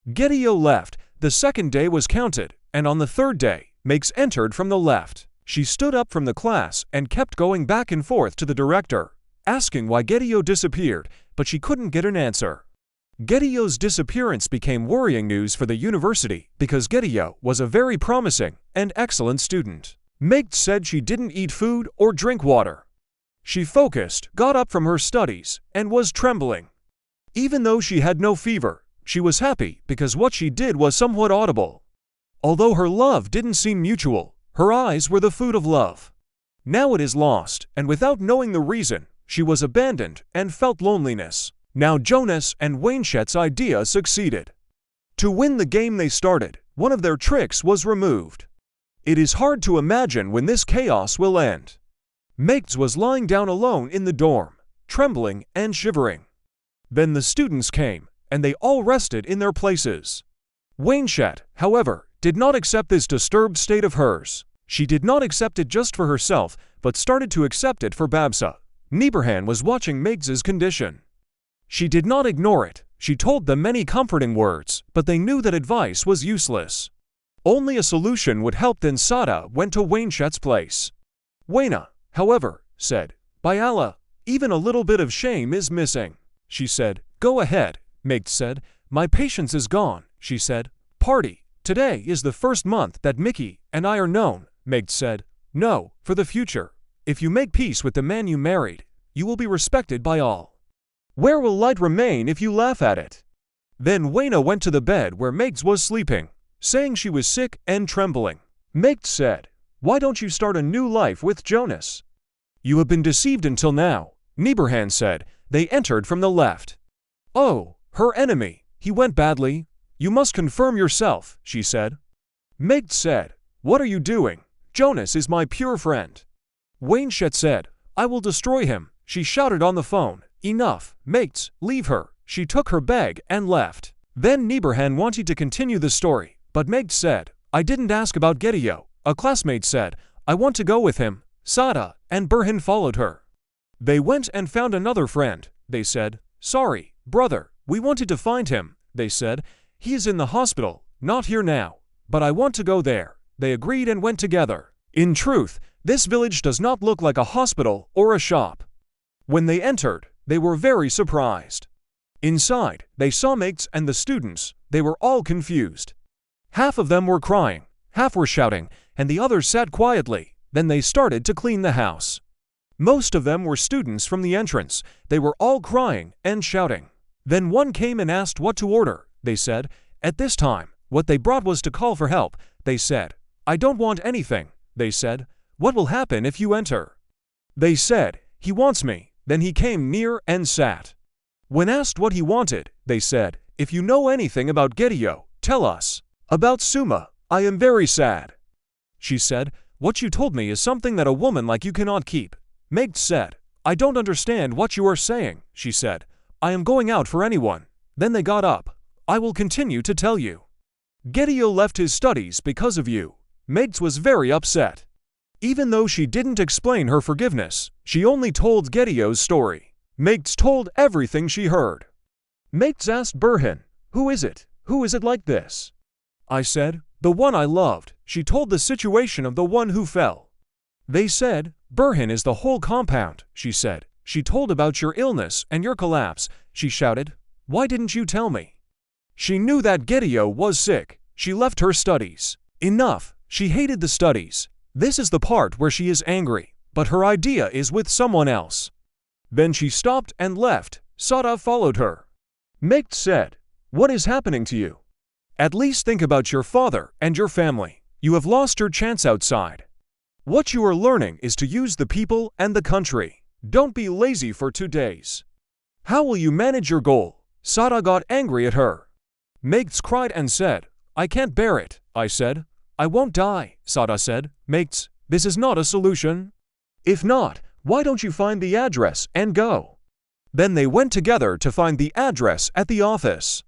Gedeo left. The second day was counted, and on the third day, Megs entered from the left. She stood up from the class and kept going back and forth to the director, asking why Gedeo disappeared, but she couldn't get an answer. Gedeo's disappearance became worrying news for the university because Gedeo was a very promising and excellent student. Megs said she didn't eat food or drink water. She focused, got up from her studies, and was trembling. Even though she had no fever, she was happy because what she did was somewhat audible. Although her love didn't seem mutual, her eyes were the food of love. Now it is lost, and without knowing the reason, she was abandoned and felt loneliness. Now Jonas and Wainshet's idea succeeded. To win the game they started, one of their tricks was removed. It is hard to imagine when this chaos will end. Megs was lying down alone in the dorm, trembling and shivering. Then the students came, and they all rested in their places. Wainshet, however, did not accept this disturbed state of hers. She did not accept it just for herself, but started to accept it for Babsa. Niberhan was watching Megs's condition. She did not ignore it. She told them many comforting words, but they knew that advice was useless. Only a solution would help. Then Sada went to Wainshet's place. Waina, however, said, "By Allah, even a little bit of shame is missing." She said, "Go ahead." Megs said, "My patience is gone." She said, "Party. Today is the first month that Mickey and I are known." Megs said, "No, for the future. If you make peace with the man you married, you will be respected by all. Where will light remain if you laugh at it?" Then Waina went to the bed where Megs was sleeping, saying she was sick and trembling. Megs said, "Why don't you start a new life with Jonas?" "You have been deceived until now," Niberhan said. They entered from the left. "Oh, her enemy. He went badly. You must confirm yourself," she said. Megs said, "What are you doing? Jonas is my pure friend." Wainshet said, "I will destroy him." She shouted on the phone, "Enough, Megs, leave her." She took her bag and left. Then Niberhan wanted to continue the story, but Megs said, "I didn't ask about Gedeo." A classmate said, "I want to go with him." Sada and Burhan followed her. They went and found another friend. They said, "Sorry, brother, we wanted to find him." They said, "He is in the hospital, not here now, but I want to go there." They agreed and went together. In truth, this village does not look like a hospital or a shop. When they entered, they were very surprised. Inside, they saw Megs and the students. They were all confused. Half of them were crying, half were shouting, and the others sat quietly. Then they started to clean the house. Most of them were students from the entrance. They were all crying and shouting. Then one came and asked what to order. They said, at this time, what they brought was to call for help. They said, "I don't want anything." They said, "What will happen if you enter?" They said, "He wants me." Then he came near and sat. When asked what he wanted, they said, "If you know anything about Gedeo, tell us." "About Suma, I am very sad." She said, "What you told me is something that a woman like you cannot keep." Megs said, "I don't understand what you are saying." She said, "I am going out for anyone." Then they got up. "I will continue to tell you. Gedeo left his studies because of you." Megs was very upset. Even though she didn't explain her forgiveness, she only told Gedeo's story. Megs told everything she heard. Megs asked Burhan, "Who is it? Who is it like this?" I said, "The one I loved." She told the situation of the one who fell. They said, "Burhan is the whole compound," she said. She told about your illness and your collapse. She shouted, "Why didn't you tell me?" She knew that Gedeo was sick. She left her studies. Enough, she hated the studies. This is the part where she is angry, but her idea is with someone else. Then she stopped and left. Sada followed her. Megs said, "What is happening to you? At least think about your father and your family. You have lost your chance outside. What you are learning is to use the people and the country. Don't be lazy for 2 days. How will you manage your goal?" Sada got angry at her. Megs cried and said, "I can't bear it." I said, "I won't die." Sada said, "Megs, this is not a solution. If not, why don't you find the address and go?" Then they went together to find the address at the office.